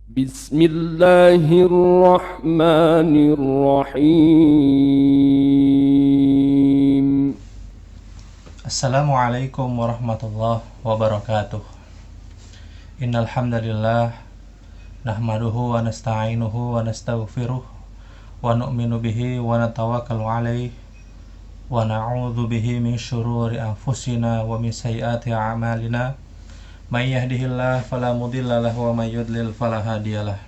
بسم الله الرحمن الرحيم. Assalamualaikum warahmatullahi wabarakatuh. Innal hamdalillah nahmaduhu wa nasta'inuhu wa nastaghfiruh wa nu'minu bihi wa natawakkalu alaihi wa na'udzu bihi min syururi anfusina wa min sayyiati a'malina. May yahdihillahu fala mudilla lahu wa may yudlil fala hadiyalah.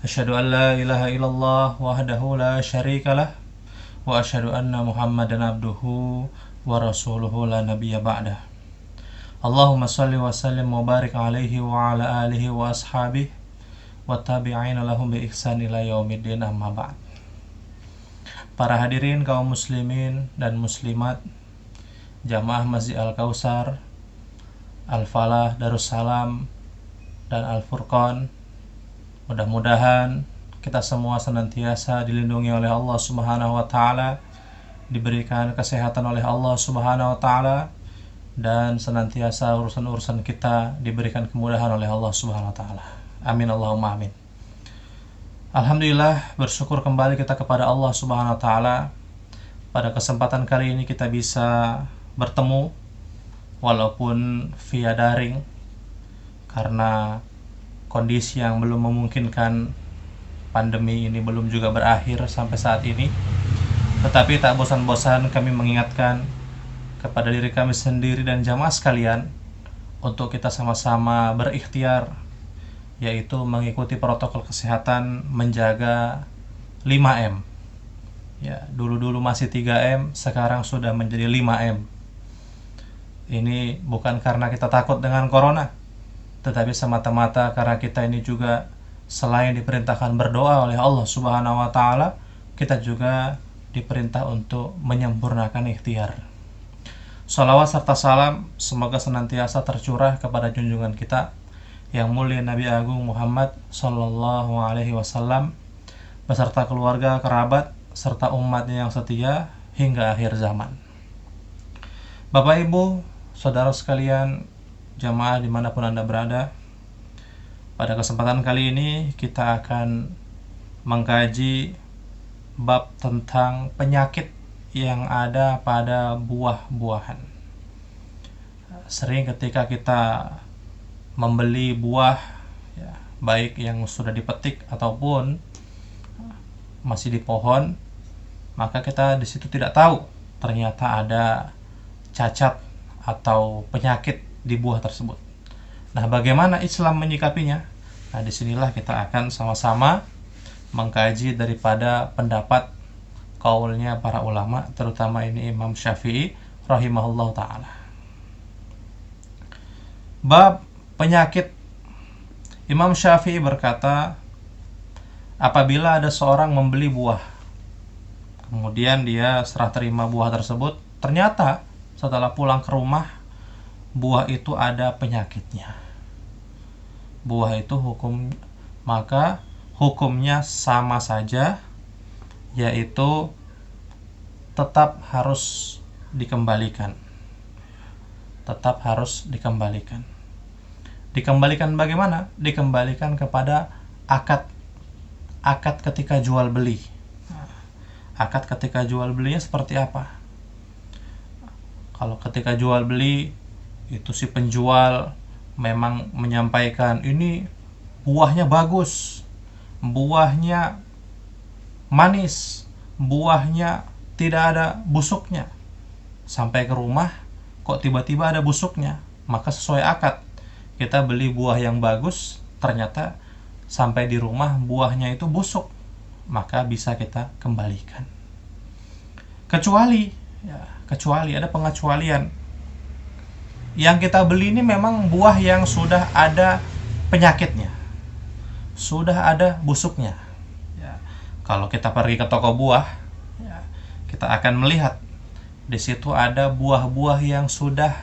Asyhadu an la ilaha illallah wahdahu la syarikalah wa asyhadu anna Muhammadan abduhu wa rasuluhu la nabiyya ba'dah. Allahumma salli wa sallim wa barik alaihi wa ala alihi wa ashabihi wa tabi'ina lahum bi ihsan ila yaumiddin, amma ba'd. Para hadirin kaum muslimin dan muslimat, jamaah Masjid Al-Kautsar, Al-Falah, Darussalam, dan Al-Furqan, mudah-mudahan kita semua senantiasa dilindungi oleh Allah Subhanahu wa taala, diberikan kesehatan oleh Allah Subhanahu wa taala, dan senantiasa urusan-urusan kita diberikan kemudahan oleh Allah Subhanahu wa taala. Amin Allahumma amin. Alhamdulillah, bersyukur kembali kita kepada Allah Subhanahu wa taala. Pada kesempatan kali ini kita bisa bertemu walaupun via daring karena kondisi yang belum memungkinkan, pandemi ini belum juga berakhir sampai saat ini. Tetapi tak bosan-bosan kami mengingatkan kepada diri kami sendiri dan jamaah sekalian untuk kita sama-sama berikhtiar, yaitu mengikuti protokol kesehatan, menjaga 5M. Ya, dulu-dulu masih 3M, sekarang sudah menjadi 5M. Ini bukan karena kita takut dengan corona, tetapi semata-mata karena kita ini juga selain diperintahkan berdoa oleh Allah Subhanahu wa taala, kita juga diperintah untuk menyempurnakan ikhtiar. Salawat serta salam semoga senantiasa tercurah kepada junjungan kita yang mulia Nabi Agung Muhammad Sallallahu Alaihi Wasallam beserta keluarga, kerabat, serta umatnya yang setia hingga akhir zaman. Bapak Ibu, saudara sekalian, jamaah dimanapun Anda berada, pada kesempatan kali ini kita akan mengkaji bab tentang penyakit yang ada pada buah-buahan. Sering ketika kita membeli buah, ya, baik yang sudah dipetik ataupun masih di pohon, maka kita di situ tidak tahu ternyata ada cacat atau penyakit di buah tersebut. Nah, bagaimana Islam menyikapinya? Nah, disinilah kita akan sama-sama mengkaji daripada pendapat kaulnya para ulama, terutama ini Imam Syafi'i rahimahullah ta'ala. Bab penyakit. Imam Syafi'i berkata, apabila ada seorang membeli buah, kemudian dia serah terima buah tersebut, ternyata setelah pulang ke rumah, buah itu ada penyakitnya. Buah itu maka hukumnya sama saja, yaitu tetap harus dikembalikan. Tetap harus dikembalikan. Dikembalikan bagaimana? Dikembalikan kepada akad ketika jual beli. Akad ketika jual belinya seperti apa? Kalau ketika jual beli itu si penjual memang menyampaikan ini buahnya bagus, buahnya manis, buahnya tidak ada busuknya. Sampai ke rumah kok tiba-tiba ada busuknya, maka sesuai akad kita beli buah yang bagus, ternyata sampai di rumah buahnya itu busuk, maka bisa kita kembalikan. Kecuali ada pengecualian. Yang kita beli ini memang buah yang sudah ada penyakitnya, sudah ada busuknya. Ya, kalau kita pergi ke toko buah, ya, kita akan melihat di situ ada buah-buah yang sudah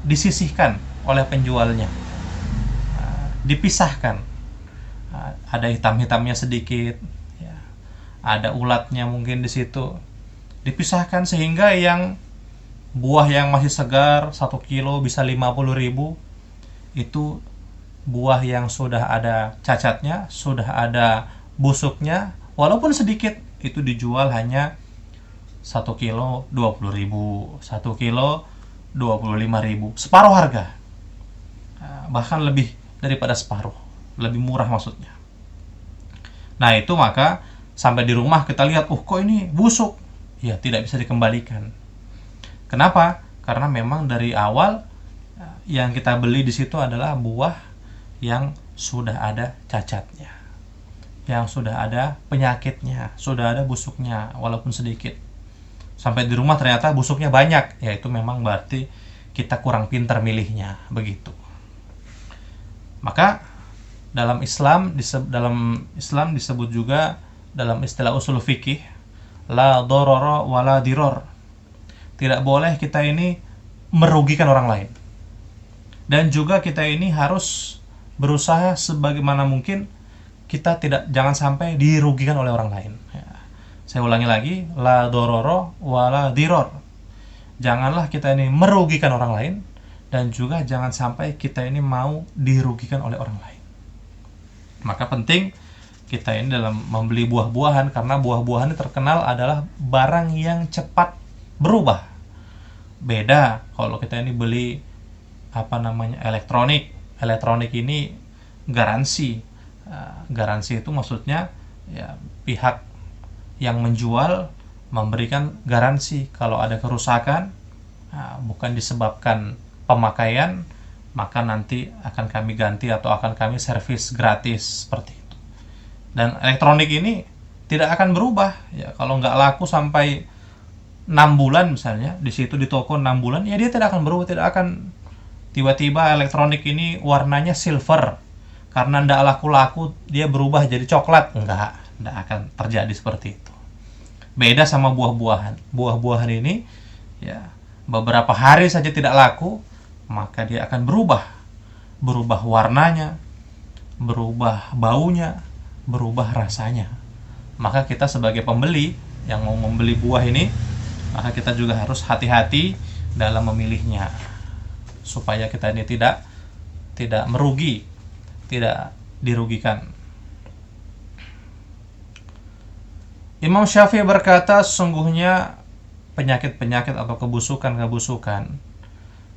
disisihkan oleh penjualnya, dipisahkan. Ada hitam-hitamnya sedikit, ya, ada ulatnya mungkin di situ, dipisahkan sehingga yang buah yang masih segar 1 kilo bisa 50.000 itu buah yang sudah ada cacatnya, sudah ada busuknya, walaupun sedikit, itu dijual hanya 1 kilo 20.000, 1 kilo 25.000, separuh harga. Bahkan lebih daripada separuh, lebih murah maksudnya. Nah itu maka sampai di rumah kita lihat, kok ini busuk, ya tidak bisa dikembalikan. Kenapa? Karena memang dari awal yang kita beli di situ adalah buah yang sudah ada cacatnya, yang sudah ada penyakitnya, sudah ada busuknya walaupun sedikit. Sampai di rumah ternyata busuknya banyak, ya itu memang berarti kita kurang pintar milihnya, begitu. Maka dalam Islam disebut juga dalam istilah usul fikih, la dororo wala diror. Tidak boleh kita ini merugikan orang lain, dan juga kita ini harus berusaha sebagaimana mungkin kita jangan sampai dirugikan oleh orang lain. Saya ulangi lagi, la dororo wala diror. Janganlah kita ini merugikan orang lain, dan juga jangan sampai kita ini mau dirugikan oleh orang lain. Maka penting kita ini dalam membeli buah-buahan, karena buah-buahan ini terkenal adalah barang yang cepat berubah. Beda kalau kita ini beli elektronik. Elektronik ini garansi. Garansi itu maksudnya ya pihak yang menjual memberikan garansi kalau ada kerusakan, bukan disebabkan pemakaian, maka nanti akan kami ganti atau akan kami servis gratis, seperti itu. Dan elektronik ini tidak akan berubah ya, kalau nggak laku sampai 6 bulan misalnya, di situ di toko 6 bulan, ya dia tidak akan berubah, tidak akan tiba-tiba elektronik ini warnanya silver karena nggak laku-laku dia berubah jadi coklat. Nggak akan terjadi seperti itu. Beda sama buah-buahan. Buah-buahan ini ya beberapa hari saja tidak laku, maka dia akan berubah warnanya, berubah baunya, berubah rasanya. Maka kita sebagai pembeli yang mau membeli buah ini, maka kita juga harus hati-hati dalam memilihnya, supaya kita ini tidak merugi, tidak dirugikan. Imam Syafi'i berkata, sesungguhnya penyakit-penyakit atau kebusukan-kebusukan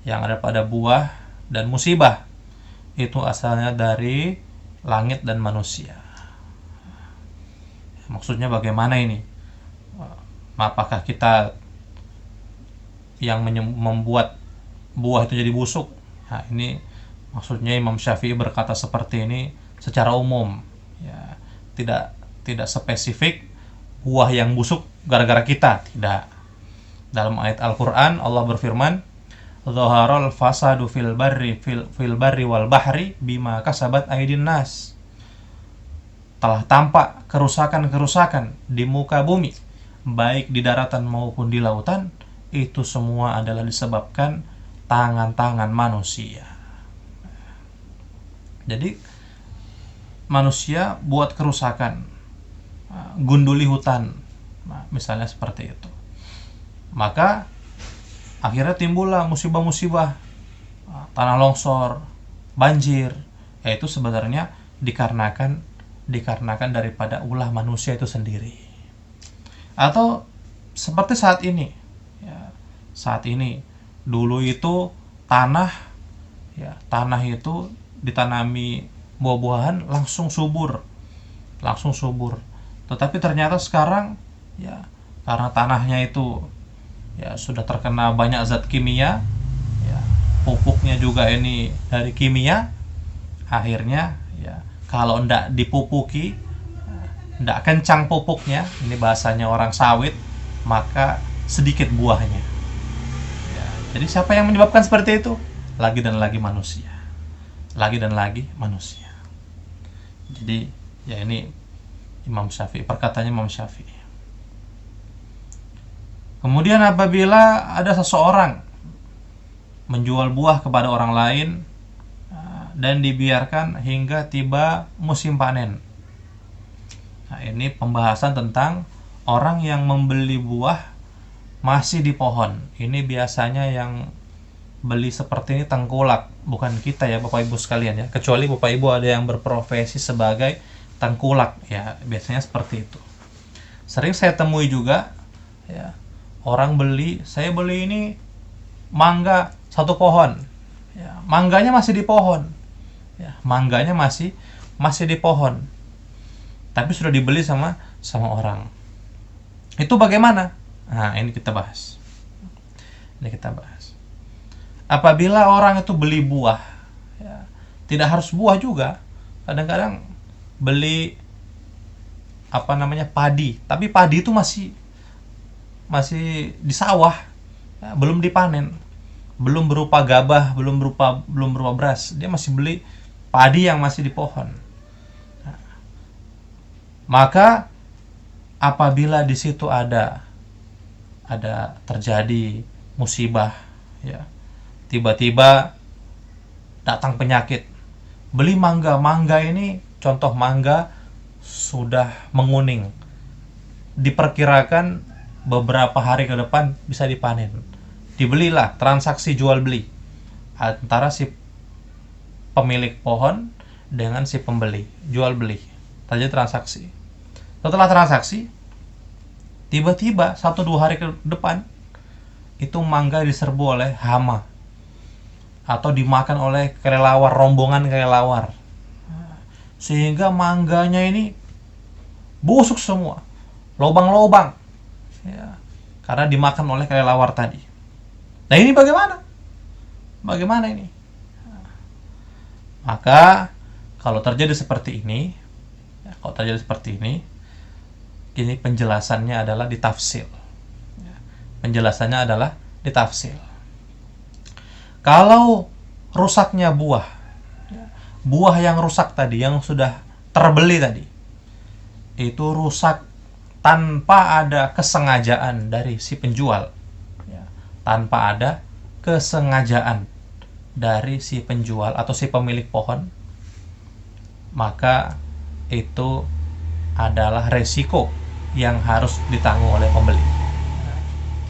yang ada pada buah dan musibah itu asalnya dari langit dan manusia. Maksudnya bagaimana ini? Apakah kita yang membuat buah itu jadi busuk? Nah, ini maksudnya Imam Syafi'i berkata seperti ini secara umum, ya, tidak spesifik buah yang busuk gara-gara kita, tidak. Dalam ayat Al-Qur'an Allah berfirman, "Dhaharal fasadu fil barri wal bahri bima kasabat aydin nas." Telah tampak kerusakan-kerusakan di muka bumi, baik di daratan maupun di lautan, itu semua adalah disebabkan tangan-tangan manusia. Jadi manusia buat kerusakan, gunduli hutan, misalnya seperti itu. Maka akhirnya timbullah musibah-musibah, tanah longsor, banjir. Yaitu sebenarnya dikarenakan daripada ulah manusia itu sendiri. Atau seperti saat ini, ya, saat ini dulu itu tanah itu ditanami buah-buahan langsung subur. Tetapi ternyata sekarang ya karena tanahnya itu ya sudah terkena banyak zat kimia, ya, pupuknya juga ini dari kimia, akhirnya ya kalau ndak dipupuki, ndak kencang pupuknya, ini bahasanya orang sawit, maka sedikit buahnya. Ya, jadi siapa yang menyebabkan seperti itu? Lagi dan lagi manusia. Jadi ya ini perkataannya Imam Syafi'i. Kemudian apabila ada seseorang menjual buah kepada orang lain dan dibiarkan hingga tiba musim panen. Nah, ini pembahasan tentang orang yang membeli buah masih di pohon. Ini biasanya yang beli seperti ini tengkulak. Bukan kita ya Bapak Ibu sekalian ya, kecuali Bapak Ibu ada yang berprofesi sebagai tengkulak ya, biasanya seperti itu. Sering saya temui juga ya, orang saya beli ini mangga satu pohon ya, mangganya masih di pohon ya, mangganya masih di pohon, tapi sudah dibeli sama orang. Itu bagaimana? Nah, ini kita bahas. Apabila orang itu beli buah ya, tidak harus buah juga, kadang-kadang beli padi, tapi padi itu masih di sawah ya, belum dipanen, belum berupa gabah, belum berupa beras, dia masih beli padi yang masih di pohon. Nah, maka apabila di situ ada terjadi musibah ya, tiba-tiba datang penyakit, beli mangga ini, contoh mangga sudah menguning, diperkirakan beberapa hari ke depan bisa dipanen, dibelilah, transaksi jual beli antara si pemilik pohon dengan si pembeli, jual beli, terjadi transaksi. Setelah transaksi, tiba-tiba 1-2 hari ke depan itu mangga diserbu oleh hama atau dimakan oleh rombongan kelelawar, sehingga mangganya ini busuk semua, lobang-lobang ya, karena dimakan oleh kelelawar tadi. Nah, ini bagaimana ini? Maka kalau terjadi seperti ini, ini penjelasannya adalah ditafsir. Kalau rusaknya buah yang rusak tadi, yang sudah terbeli tadi, itu rusak tanpa ada kesengajaan dari si penjual, tanpa ada kesengajaan dari si penjual atau si pemilik pohon, maka itu adalah resiko yang harus ditanggung oleh pembeli.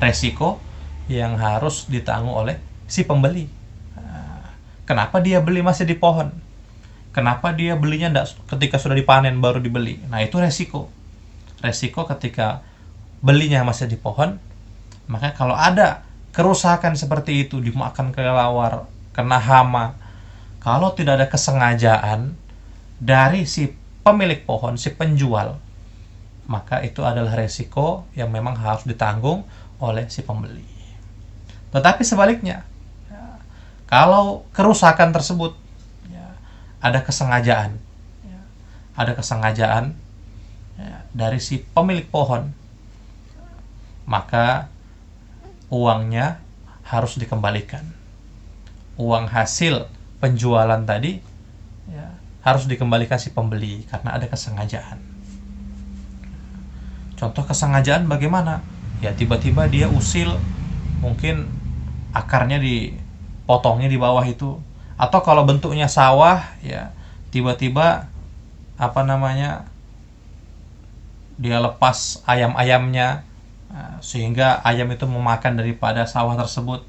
Resiko yang harus ditanggung oleh si pembeli. Kenapa dia beli masih di pohon? Kenapa dia belinya ketika sudah dipanen baru dibeli? Nah, itu resiko ketika belinya masih di pohon. Maka kalau ada kerusakan seperti itu, dimakan kelelawar, kena hama, kalau tidak ada kesengajaan dari si pemilik pohon, si penjual, maka itu adalah resiko yang memang harus ditanggung oleh si pembeli. Tetapi sebaliknya, kalau kerusakan tersebut ada kesengajaan, dari si pemilik pohon, maka uangnya harus dikembalikan. Uang hasil penjualan tadi harus dikembalikan si pembeli karena ada kesengajaan. Contoh kesengajaan bagaimana? Ya, tiba-tiba dia usil, mungkin akarnya dipotongnya di bawah itu, atau kalau bentuknya sawah ya, tiba-tiba dia lepas ayam-ayamnya, sehingga ayam itu memakan daripada sawah tersebut.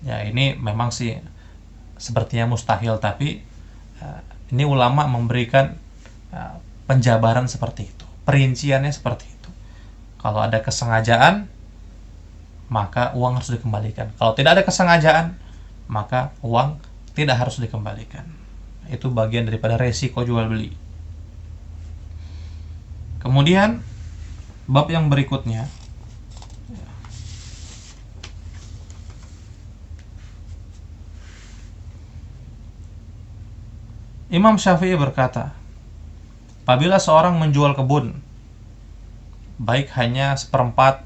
Ya, ini memang sih sepertinya mustahil, tapi ini ulama memberikan penjabaran seperti itu, perinciannya seperti itu. Kalau ada kesengajaan, maka uang harus dikembalikan. Kalau tidak ada kesengajaan, maka uang tidak harus dikembalikan. Itu bagian daripada resiko jual beli. Kemudian bab yang berikutnya, Imam Syafi'i berkata, apabila seorang menjual kebun, baik hanya 1/4,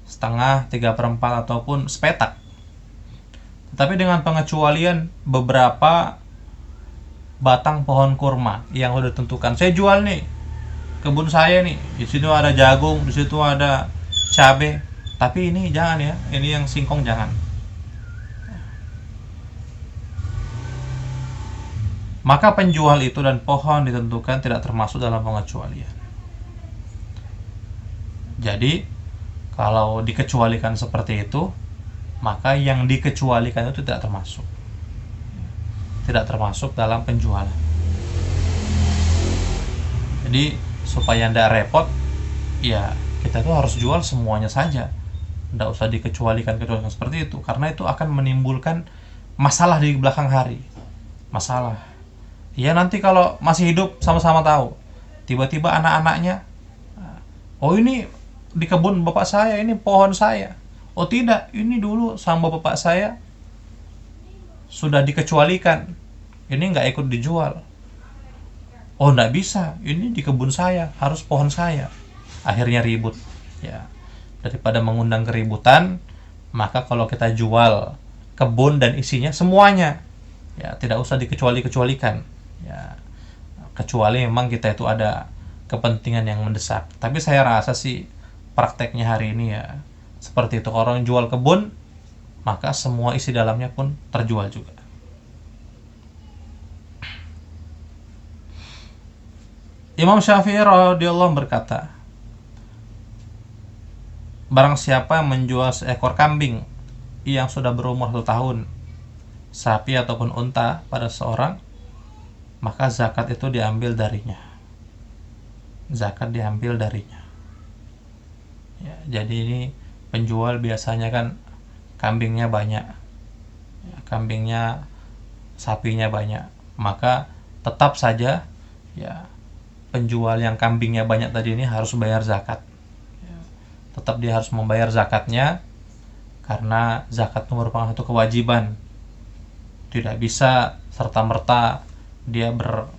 setengah, 3/4 ataupun sepetak, tetapi dengan pengecualian beberapa batang pohon kurma yang sudah ditentukan, saya jual nih kebun saya nih, di situ ada jagung, di situ ada cabai, tapi ini jangan ya, ini yang singkong jangan. Maka penjual itu dan pohon ditentukan tidak termasuk dalam pengecualian. Jadi kalau dikecualikan seperti itu, maka yang dikecualikan itu tidak termasuk dalam penjualan. Jadi supaya tidak repot, ya kita tuh harus jual semuanya saja, tidak usah dikecualikan seperti itu, karena itu akan menimbulkan masalah di belakang hari. Masalah ya, nanti kalau masih hidup sama-sama tahu, tiba-tiba anak-anaknya, oh ini di kebun bapak saya, ini pohon saya. Oh tidak, ini dulu sama bapak saya sudah dikecualikan, ini nggak ikut dijual. Oh nggak bisa, ini di kebun saya, harus pohon saya. Akhirnya ribut. Ya, daripada mengundang keributan, maka kalau kita jual kebun dan isinya semuanya, ya tidak usah dikecualikan. Ya, kecuali memang kita itu ada kepentingan yang mendesak. Tapi saya rasa sih prakteknya hari ini ya seperti itu. Orang jual kebun, maka semua isi dalamnya pun terjual juga. Imam Syafi'i radhiyallahu berkata, barang siapa yang menjual seekor kambing yang sudah berumur 1 tahun, sapi ataupun unta pada seorang, maka zakat itu diambil darinya. Zakat diambil darinya. Ya, jadi ini penjual biasanya kan kambingnya banyak, ya, kambingnya, sapinya banyak, maka tetap saja ya penjual yang kambingnya banyak tadi ini harus bayar zakat. Ya, tetap dia harus membayar zakatnya, karena zakat itu merupakan satu kewajiban. Tidak bisa serta-merta dia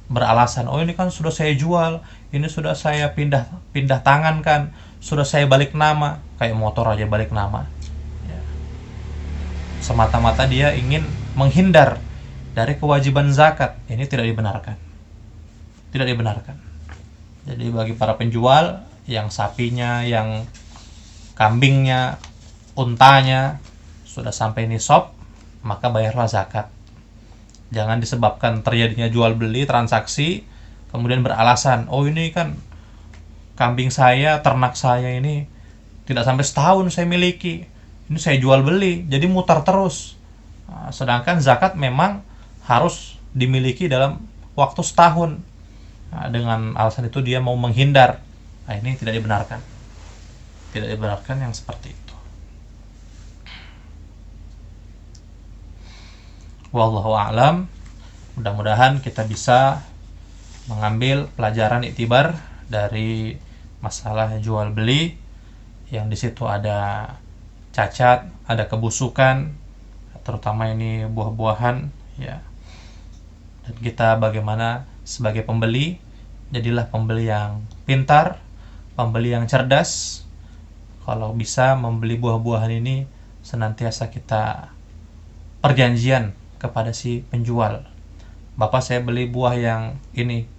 beralasan, oh ini kan sudah saya jual, ini sudah saya pindah tangan kan, sudah saya balik nama, kayak motor aja balik nama. Ya. Semata-mata dia ingin menghindar dari kewajiban zakat, ini tidak dibenarkan. Tidak dibenarkan. Jadi bagi para penjual yang sapinya, yang kambingnya, untanya sudah sampai nisab, maka bayarlah zakat. Jangan disebabkan terjadinya jual beli transaksi kemudian beralasan, oh ini kan kambing saya, ternak saya ini tidak sampai setahun saya miliki, ini saya jual beli, jadi mutar terus. Nah, sedangkan zakat memang harus dimiliki dalam waktu setahun. Nah, dengan alasan itu dia mau menghindar. Nah, ini tidak dibenarkan. Tidak dibenarkan yang seperti itu. Wallahu a'lam. Mudah-mudahan kita bisa mengambil pelajaran iktibar dari masalah jual beli, yang di situ ada cacat, ada kebusukan, terutama ini buah-buahan, ya. Dan kita bagaimana sebagai pembeli, jadilah pembeli yang pintar, pembeli yang cerdas. Kalau bisa membeli buah-buahan ini senantiasa kita perjanjian kepada si penjual. Bapak saya beli buah yang ini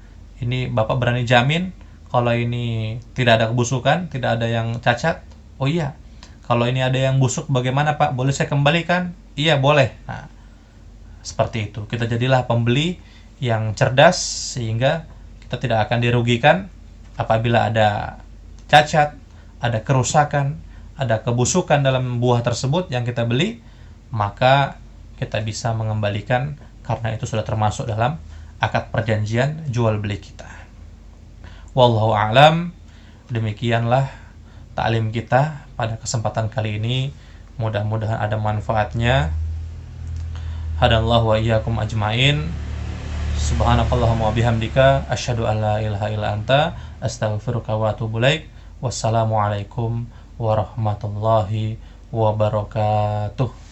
Bapak berani jamin kalau ini tidak ada kebusukan, tidak ada yang cacat? Oh iya. Kalau ini ada yang busuk bagaimana Pak? Boleh saya kembalikan? Iya boleh. Nah, seperti itu. Kita jadilah pembeli yang cerdas, sehingga kita tidak akan dirugikan apabila ada cacat, ada kerusakan, ada kebusukan dalam buah tersebut yang kita beli, maka kita bisa mengembalikan karena itu sudah termasuk dalam akad perjanjian jual beli kita. Wallahu a'lam. Demikianlah taklim kita pada kesempatan kali ini. Mudah-mudahan ada manfaatnya. Hadallahu wa iyyakum ajmain. Subhanakallahumma wa bihamdika asyhadu an la ilaha illa anta astaghfiruka wa atubu ilaik. Wassalamualaikum warahmatullahi wabarakatuh.